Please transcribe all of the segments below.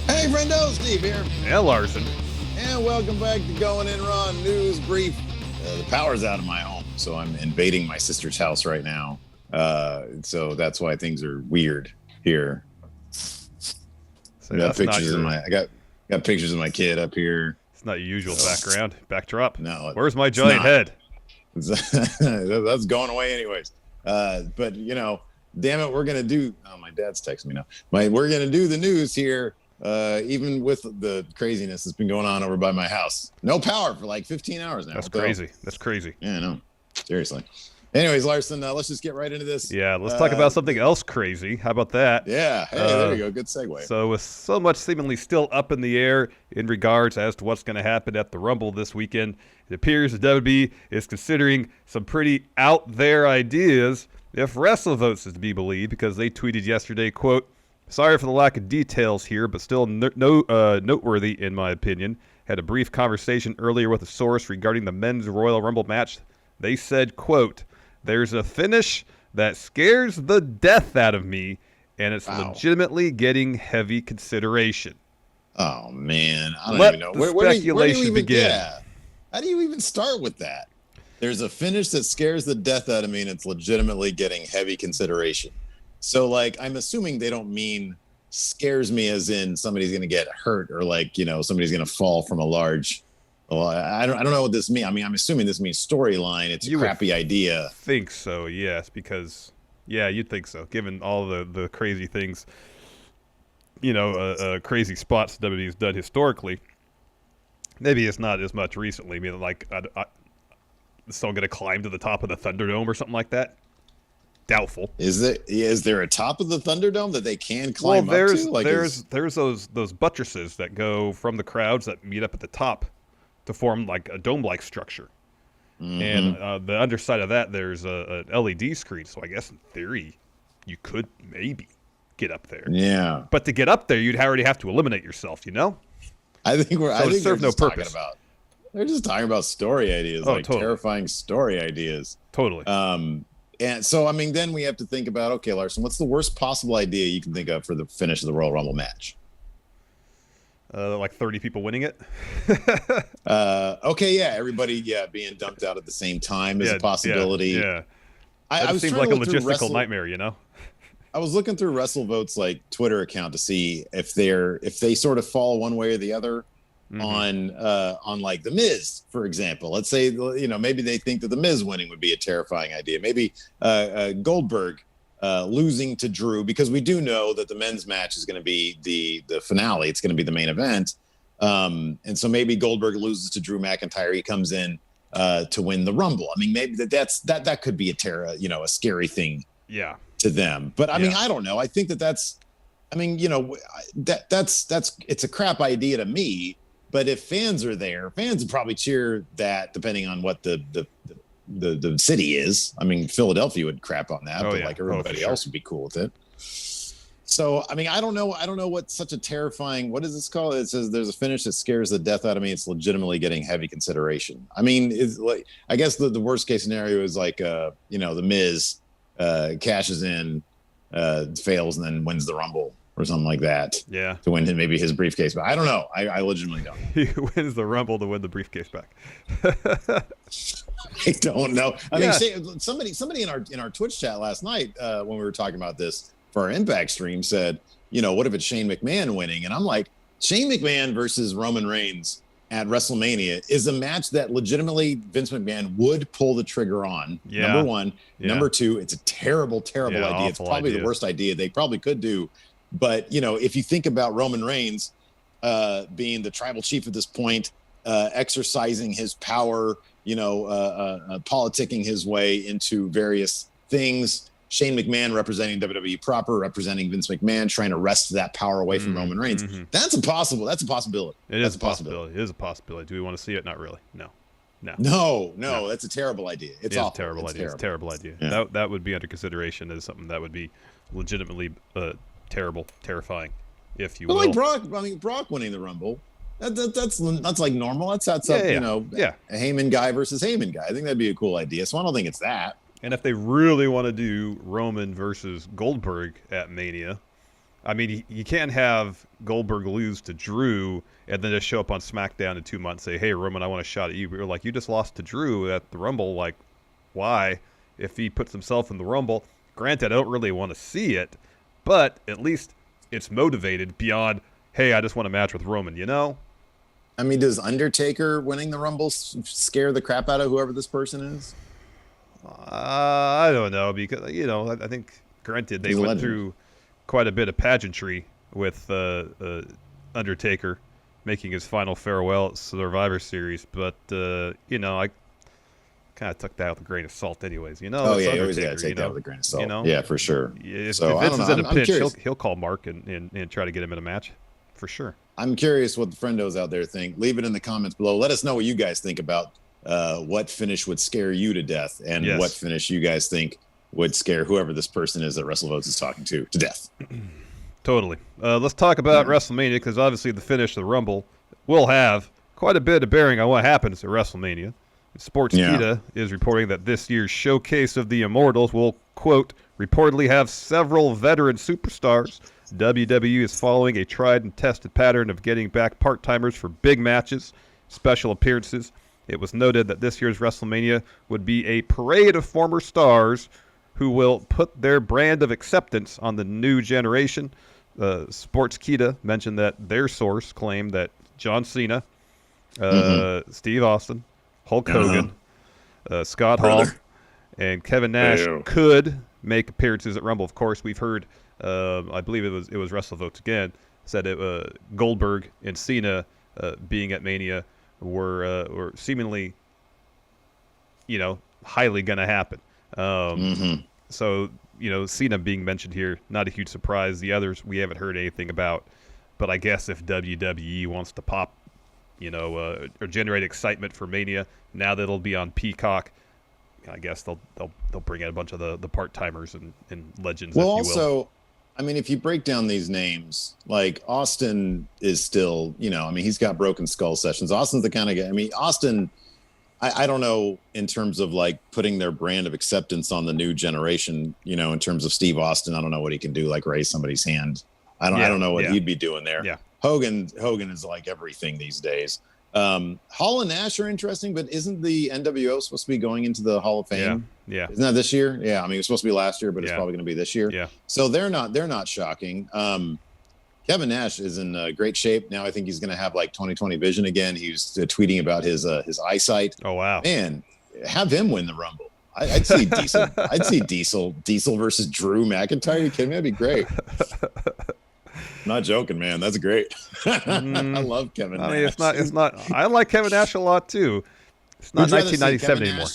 Hey, Friendo, Steve here. And Larson. And welcome back to Going In Raw News Brief. The power's out of my home, so I'm invading my sister's house right now. So that's why things are weird here. So I got pictures I got pictures of my kid up here. It's not your usual background. Backdrop. No. Where's my giant head? That's going away anyways. But you know, damn it, we're gonna do. Oh, my dad's texting me now. We're gonna do the news here. Even with the craziness that's been going on over by my house. No power for like 15 hours now. That's crazy. That's crazy. Yeah, I know. Seriously. Anyways, Larson, let's just get right into this. Yeah, let's talk about something else crazy. How about that? Yeah. Hey, there you go. Good segue. So with so much seemingly still up in the air in regards as to what's going to happen at the Rumble this weekend, it appears the WWE is considering some pretty out there ideas, if WrestleVotes is to be believed, because they tweeted yesterday, quote, "Sorry for the lack of details here, but still noteworthy in my opinion. Had a brief conversation earlier with a source regarding the men's Royal Rumble match. They said, quote, there's a finish that scares the death out of me, and it's legitimately getting heavy consideration." Oh, man. I don't even know. Where do you even begin? Yeah. How do you even start with that? There's a finish that scares the death out of me, and it's legitimately getting heavy consideration. So, like, I'm assuming they don't mean scares me as in somebody's going to get hurt or, like, you know, somebody's going to fall from a large. Well, I don't know what this means. I mean, I'm assuming this means storyline. It's a crappy idea. Think so, yes, because you'd think so, given all the crazy things, crazy spots WWE's done historically. Maybe it's not as much recently. I mean, like, is someone going to climb to the top of the Thunderdome or something like that? Doubtful. Is there a top of the Thunderdome that they can climb up to? Like there's those buttresses that go from the crowds that meet up at the top to form like a dome-like structure. Mm-hmm. And the underside of that, there's an LED screen. So I guess in theory, you could maybe get up there. Yeah. But to get up there, you'd already have to eliminate yourself, you know? I think serve no purpose. They're just talking about story ideas, totally. Terrifying story ideas. Totally. And so, I mean, then we have to think about, okay, Larson, what's the worst possible idea you can think of for the finish of the Royal Rumble match? Like 30 people winning it. Okay, yeah, everybody, being dumped out at the same time is a possibility. Yeah. I was seems like a logistical nightmare, you know. I was looking through WrestleVote's like Twitter account to see if they sort of fall one way or the other. Mm-hmm. On like The Miz, for example. Let's say, you know, maybe they think that The Miz winning would be a terrifying idea. Maybe Goldberg losing to Drew, because we do know that the men's match is going to be the finale. It's going to be the main event. And so maybe Goldberg loses to Drew McIntyre. He comes in to win the Rumble. I mean, maybe that could be a scary thing. Yeah. To them. But I mean, I don't know. I think that's it's a crap idea to me. But if fans are there, fans would probably cheer that, depending on what the city is. I mean, Philadelphia would crap on that, but like everybody else would be cool with it. So, I mean, I don't know what such a terrifying. What is this called? It says there's a finish that scares the death out of me. It's legitimately getting heavy consideration. I mean, it's like, I guess the worst case scenario is like the Miz cashes in, fails, and then wins the Rumble. Or something like that. Yeah. To win maybe his briefcase. But I don't know. I legitimately don't. He wins the Rumble to win the briefcase back. I don't know. I mean, somebody in our Twitch chat last night when we were talking about this for our Impact stream said, what if it's Shane McMahon winning? And I'm like, Shane McMahon versus Roman Reigns at WrestleMania is a match that legitimately Vince McMahon would pull the trigger on. Yeah. Number one. Yeah. Number two, it's a terrible idea. It's probably the worst idea they probably could do. But, if you think about Roman Reigns being the tribal chief at this point, exercising his power, politicking his way into various things, Shane McMahon representing WWE proper, representing Vince McMahon, trying to wrest that power away from Roman Reigns. Mm-hmm. That's a possibility. It is a possibility. It is a possibility. Do we want to see it? Not really. No. That's a terrible idea. It's a terrible idea. It's a terrible idea. Yeah. That would be under consideration as something that would be legitimately terrifying, if you will. Like Brock winning the Rumble, that's like normal. That's a Heyman guy versus Heyman guy. I think that'd be a cool idea. So I don't think it's that. And if they really want to do Roman versus Goldberg at Mania, I mean, you can't have Goldberg lose to Drew and then just show up on SmackDown in 2 months and say, hey, Roman, I want a shot at you. But you're like, you just lost to Drew at the Rumble. Like, why? If he puts himself in the Rumble, granted, I don't really want to see it, but at least it's motivated beyond, hey, I just want a match with Roman, you know? I mean, does Undertaker winning the Rumble scare the crap out of whoever this person is? I don't know, because, you know, I think, granted, they went through quite a bit of pageantry with Undertaker making his final farewell at Survivor Series, but, you know, I kind of took that with a grain of salt anyways, you know? Oh, yeah, you always got to take that with a grain of salt. You know? Yeah, for sure. If Vince is in a pinch, he'll call Mark and try to get him in a match, for sure. I'm curious what the friendos out there think. Leave it in the comments below. Let us know what you guys think about what finish would scare you to death, and what finish you guys think would scare whoever this person is that WrestleVotes is talking to death. Totally. Let's talk about WrestleMania, because obviously the finish of the Rumble will have quite a bit of bearing on what happens at WrestleMania. Sportskeeda is reporting that this year's Showcase of the Immortals will, quote, reportedly have several veteran superstars. WWE is following a tried and tested pattern of getting back part-timers for big matches, special appearances. It was noted that this year's WrestleMania would be a parade of former stars who will put their brand of acceptance on the new generation. Sportskeeda mentioned that their source claimed that John Cena, Steve Austin, Hulk Hogan, Scott Hall, and Kevin Nash could make appearances at Rumble. Of course, we've heard, I believe it was WrestleVotes again, said Goldberg and Cena being at Mania were seemingly, you know, highly going to happen. So, you know, Cena being mentioned here, not a huge surprise. The others we haven't heard anything about. But I guess if WWE wants to pop, you know, or generate excitement for Mania, now that it'll be on Peacock, I guess they'll bring in a bunch of the part-timers and legends, well, if you will. Also, I mean, if you break down these names, like Austin is still, you know, I mean, he's got Broken Skull sessions. Austin's the kind of guy, I mean, Austin, I don't know in terms of like putting their brand of acceptance on the new generation, you know, in terms of Steve Austin, I don't know what he can do, like raise somebody's hand. I don't know what he'd be doing there. Yeah. Hogan is like everything these days. Hall and Nash are interesting, but isn't the NWO supposed to be going into the Hall of Fame? Yeah. Isn't that this year? Yeah. I mean, it was supposed to be last year, but it's probably going to be this year. Yeah. So they're not shocking. Kevin Nash is in great shape now. I think he's going to have like 20/20 vision again. He was tweeting about his eyesight. Oh wow, man, have him win the Rumble. I'd see Diesel. I'd see Diesel versus Drew McIntyre. You kidding me? That'd be great. Not joking, man. That's great. I love Kevin Nash. I mean, it's not. I like Kevin Nash a lot too. It's not 1997 anymore.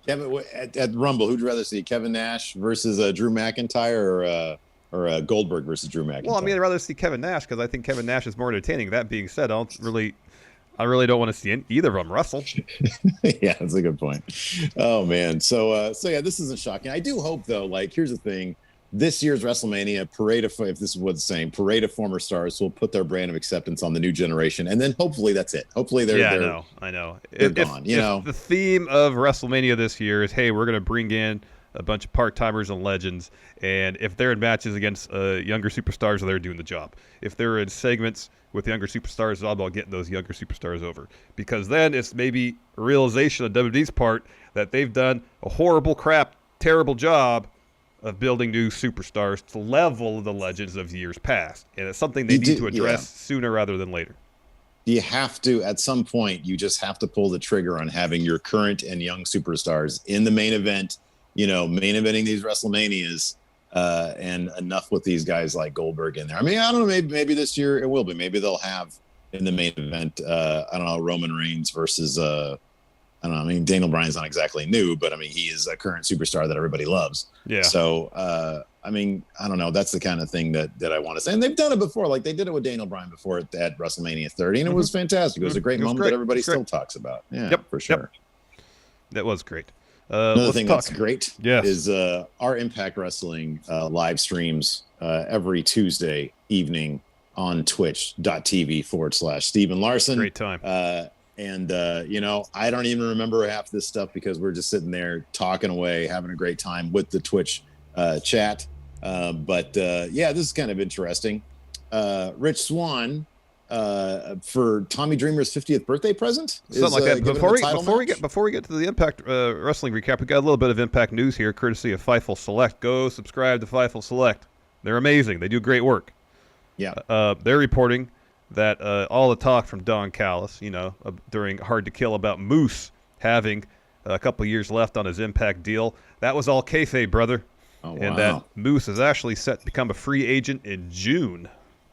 Kevin, at Rumble, who'd you rather see, Kevin Nash versus Drew McIntyre, or Goldberg versus Drew McIntyre? Well, I mean, I'd rather see Kevin Nash because I think Kevin Nash is more entertaining. That being said, I really don't want to see either of them wrestle. Yeah, that's a good point. Oh man, so yeah, this isn't shocking. I do hope though. Like, here's the thing: this year's WrestleMania parade of, if this is what it's saying, parade of former stars will put their brand of acceptance on the new generation, and then hopefully that's it. Hopefully they're I know. They're gone. You know, the theme of WrestleMania this year is, hey, we're going to bring in a bunch of part-timers and legends, and if they're in matches against younger superstars, they're doing the job. If they're in segments with younger superstars, it's all about getting those younger superstars over, because then it's maybe a realization on WWE's part that they've done a terrible job of building new superstars to level the legends of years past, and it's something they need to address sooner rather than later. You have to, at some point, you just have to pull the trigger on having your current and young superstars in the main event, you know, main eventing these WrestleManias, and enough with these guys like Goldberg in there. I mean, I don't know, maybe this year it will be. Maybe they'll have in the main event, I don't know, Roman Reigns versus, I don't know, I mean, Daniel Bryan's not exactly new, but I mean, he is a current superstar that everybody loves. Yeah. So, I mean, I don't know. That's the kind of thing that I want to say. And they've done it before. Like, they did it with Daniel Bryan before at WrestleMania 30, and it was fantastic. It was a great moment that everybody still talks about. Yeah, for sure. Yep. That was great. Another thing that's great is our Impact Wrestling live streams every Tuesday evening on twitch.tv/Stephen Larson. Great time. And, you know, I don't even remember half this stuff because we're just sitting there talking away, having a great time with the Twitch chat. Yeah, this is kind of interesting. Rich Swann, for Tommy Dreamer's 50th birthday present, something like that. Before we get to the Impact Wrestling recap, we got a little bit of Impact news here, courtesy of Fightful Select. Go subscribe to Fightful Select. They're amazing. They do great work. Yeah. They're reporting that all the talk from Don Callis, during Hard to Kill about Moose having a couple years left on his Impact deal, that was all kayfabe, brother. Oh, wow. And that Moose is actually set to become a free agent in June.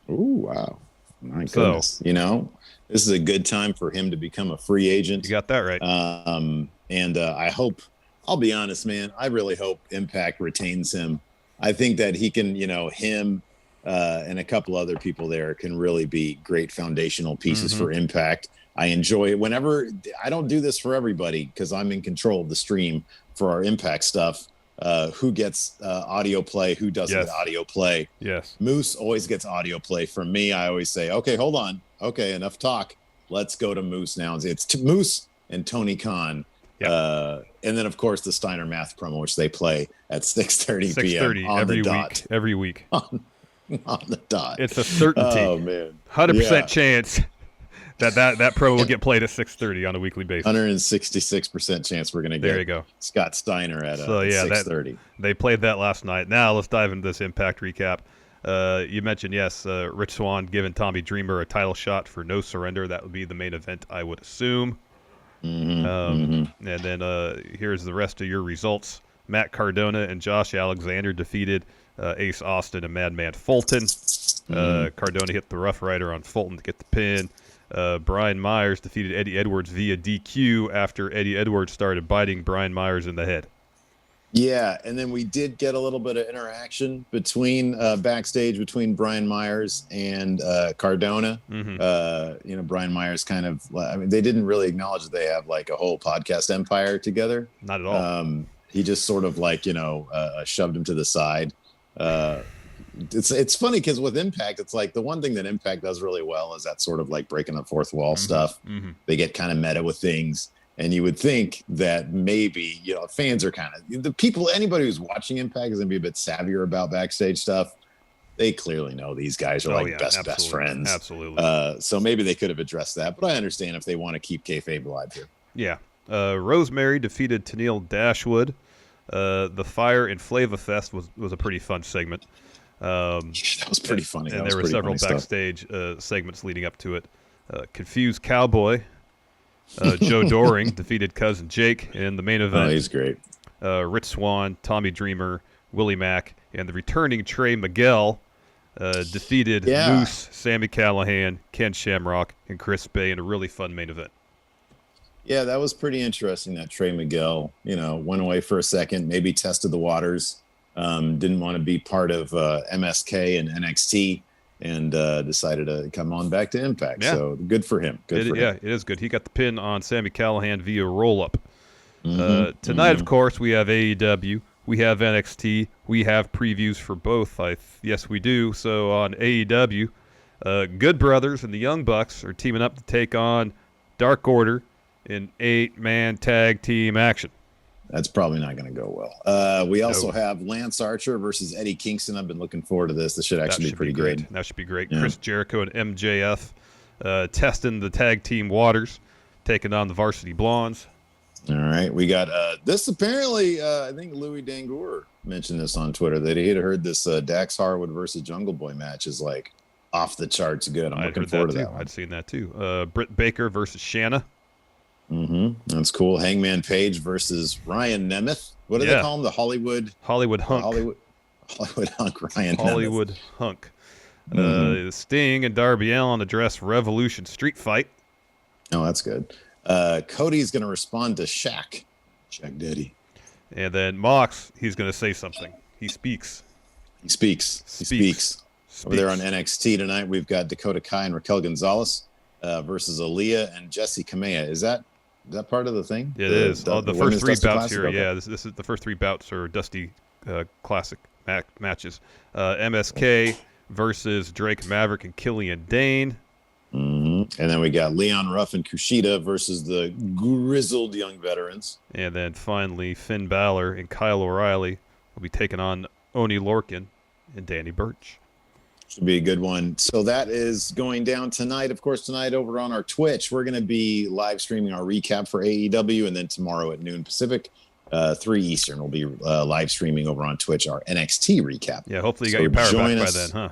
Oh, wow. My goodness. This is a good time for him to become a free agent. You got that right. I hope, I'll be honest, man, I really hope Impact retains him. I think that he can, him and a couple other people there can really be great foundational pieces for Impact. I enjoy it whenever. I don't do this for everybody because I'm in control of the stream for our Impact stuff. Who gets audio play, who doesn't get audio play. Yes. Moose always gets audio play. From me, I always say, okay, hold on. Okay, enough talk. Let's go to Moose now. It's Moose and Tony Khan. Yep. And then, of course, the Steiner Math promo, which they play at 6:30 p.m. on the dot. Every week. On the dot. It's a certainty. Oh, man. 100% chance that promo will get played at 6:30 on a weekly basis. 166% chance we're going to get there you go. Scott Steiner at 6:30. They played that last night. Now let's dive into this Impact recap. You mentioned, Rich Swann giving Tommy Dreamer a title shot for No Surrender. That would be the main event, I would assume. And then here's the rest of your results. Matt Cardona and Josh Alexander defeated Ace Austin and Madman Fulton. Cardona hit the Rough Rider on Fulton to get the pin. Brian Myers defeated Eddie Edwards via DQ after Eddie Edwards started biting Brian Myers in the head. Yeah, and then we did get a little bit of interaction backstage between Brian Myers and Cardona. Brian Myers kind of, they didn't really acknowledge that they have like a whole podcast empire together. Not at all. He just sort of shoved him to the side. It's funny because with Impact, it's like the one thing that Impact does really well is that sort of like breaking the fourth wall stuff. They get kind of meta with things. And you would think that maybe, fans are anybody who's watching Impact is going to be a bit savvier about backstage stuff. They clearly know these guys are best friends. Absolutely. So maybe they could have addressed that. But I understand if they want to keep kayfabe alive here. Yeah. Rosemary defeated Tenille Dashwood. The Fire and Flava Fest was a pretty fun segment. That was pretty funny. And there were several backstage segments leading up to it. Confused Cowboy. Joe Doring defeated Cousin Jake in the main event. Oh, he's great. Rich Swann, Tommy Dreamer, Willie Mack, and the returning Trey Miguel defeated Moose, Sami Callihan, Ken Shamrock, and Chris Bay in a really fun main event. Yeah, that was pretty interesting that Trey Miguel, went away for a second, maybe tested the waters, didn't want to be part of MSK and NXT. And decided to come on back to Impact. Yeah. So good for him. Yeah, it is good. He got the pin on Sami Callihan via roll-up. Tonight, of course, we have AEW. We have NXT. We have previews for both. Yes, we do. So on AEW, Good Brothers and the Young Bucks are teaming up to take on Dark Order in 8-man tag team action. That's probably not going to go well. We also have Lance Archer versus Eddie Kingston. I've been looking forward to this. This should actually be pretty great. That should be great. Yeah. Chris Jericho and MJF testing the tag team waters, taking on the Varsity Blondes. All right. We got this apparently, I think Louis Dangour mentioned this on Twitter, that he had heard this Dax Harwood versus Jungle Boy match is like off the charts good. I'm looking forward to that one. I'd seen that too. Britt Baker versus Shanna. That's cool. Hangman Page versus Ryan Nemeth. What do they call him? The Hollywood Hunk. Hollywood Hunk. Ryan Hollywood Nemeth. Hunk. Sting and Darby Allin address Revolution Street Fight. Oh, that's good. Cody's going to respond to Shaq Daddy. And then Mox, he's going to say something. He speaks. Over there on NXT tonight, we've got Dakota Kai and Raquel Gonzalez versus Aaliyah and Jessie Kamea. Is that part of the thing? It is. The first three bouts here. Okay. Yeah, this is the first three bouts are Dusty Classic matches. MSK versus Drake Maverick and Killian Dane. And then we got Leon Ruff and Kushida versus the grizzled young veterans. And then finally, Finn Balor and Kyle O'Reilly will be taking on Oni Lorcan and Danny Burch. Should be a good one. So that is going down tonight. Of course, tonight over on our Twitch, we're going to be live streaming our recap for AEW, and then tomorrow at noon Pacific, 3 Eastern, we'll be live streaming over on Twitch our NXT recap. Yeah, hopefully you got your power back by then, huh?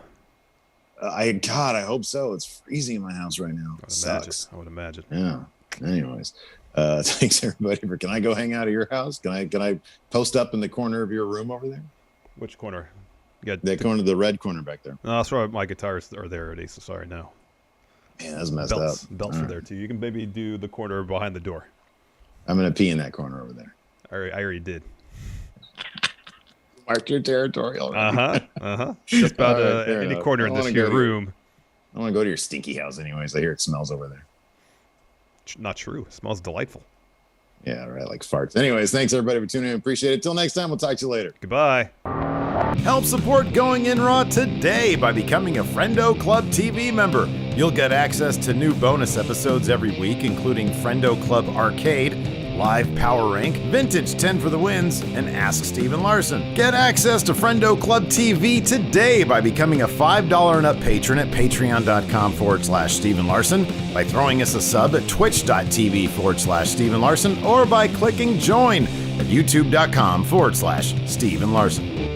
I hope so. It's freezing in my house right now. I would imagine. Yeah. Anyways, thanks everybody for. Can I go hang out at your house? Can I post up in the corner of your room over there? Which corner? Corner, the red corner back there. No, that's why my guitars are there already. So sorry, no. Man, that's messed up. Belts are there too. You can maybe do the corner behind the door. I'm gonna pee in that corner over there. I already did. Mark your territory already. Just about any corner in this here room. I want to go to your stinky house anyways. I hear it smells over there. Not true. It smells delightful. Yeah, right, like farts. Anyways, thanks everybody for tuning in. Appreciate it. Till next time, we'll talk to you later. Goodbye. Help support Going In Raw today by becoming a Friendo Club TV member. You'll get access to new bonus episodes every week, including Friendo Club Arcade, Live Power Rank, Vintage 10 for the Wins, and Ask Steven Larson. Get access to Friendo Club TV today by becoming a $5 and up patron at patreon.com/Steven Larson, by throwing us a sub at twitch.tv/Steven Larson, or by clicking join at youtube.com/Steven Larson.